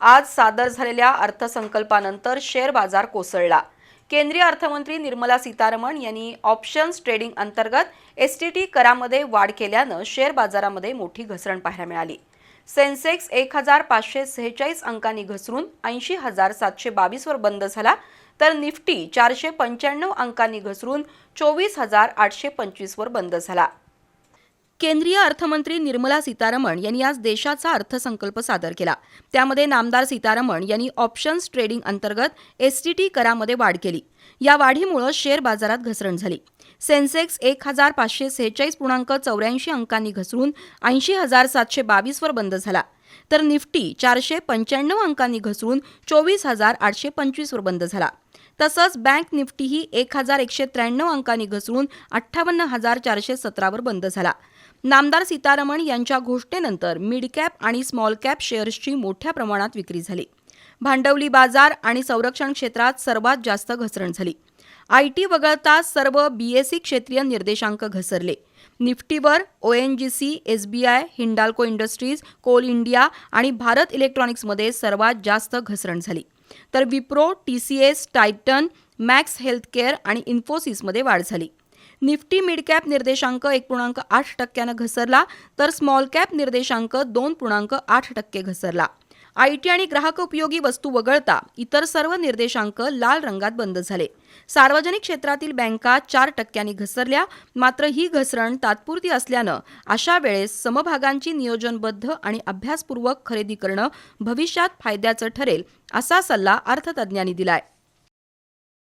आज सादर झालेल्या अर्थसंकल्पानंतर शेअर बाजार कोसळला। केंद्रीय अर्थमंत्री निर्मला सीतारमण यांनी ऑप्शन्स ट्रेडिंग अंतर्गत एसटीटी करामध्ये वाढ केल्यानं शेअर बाजारामध्ये मोठी घसरण पाहायला मिळाली। सेन्सेक्स 1546 अंकांनी घसरून 80,722 वर बंद झाला, तर निफ्टी 495 अंकांनी घसरून 24,825 वर बंद झाला। केंद्रीय अर्थमंत्री निर्मला सीतारमण यांनी आज देशाचा अर्थसंकल्प सादर केला। त्यामध्ये नामदार सीतारमण यांनी ऑप्शन्स ट्रेडिंग अंतर्गत एसटीटी करामध्ये वाढ केली। या वाढीमुळे शेअर बाजारात घसरण झाली। सेन्सेक्स 1546.84 अंकांनी घसरून 80,722 वर बंद झाला, तर निफ्टी 495 अंकांनी घसरून 24,825 वर बंद झाला। तसंच बँक निफ्टीही 1,193 अंकांनी घसरून 58,417 वर बंद झाला। नामदार सीतारमण यांच्या घोषणेनंतर मिड कॅप आणि स्मॉल कॅप शेअर्सची मोठ्या प्रमाणात विक्री झाली। भांडवली बाजार आणि संरक्षण क्षेत्रात सर्वात जास्त घसरण झाली। आयटी वगळता सर्व बीएसई क्षेत्रीय निर्देशांक घसरले। निफ्टीवर ONGC, SBI, Hindalco Industries, Coal India आणि भारत इलेक्ट्रॉनिक्समध्ये सर्वात जास्त घसरण झाली, तर Wipro, TCS, Titan, Max Healthcare आणि इन्फोसिसमध्ये वाढ झाली। निफ्टी मिड कॅप निर्देशांक 1.8% घसरला, तर स्मॉल कॅप निर्देशांक 2.8% घसरला। आयटी आणि ग्राहक उपयोगी वस्तू वगळता इतर सर्व निर्देशांक लाल रंगात बंद झाले। सार्वजनिक क्षेत्रातील बँका 4% घसरल्या, मात्र ही घसरण तात्पुरती असल्यानं अशा वेळेस समभागांची नियोजनबद्ध आणि अभ्यासपूर्वक खरेदी करणं भविष्यात फायद्याचं ठरेल, असा सल्ला अर्थतज्ज्ञांनी दिलाय।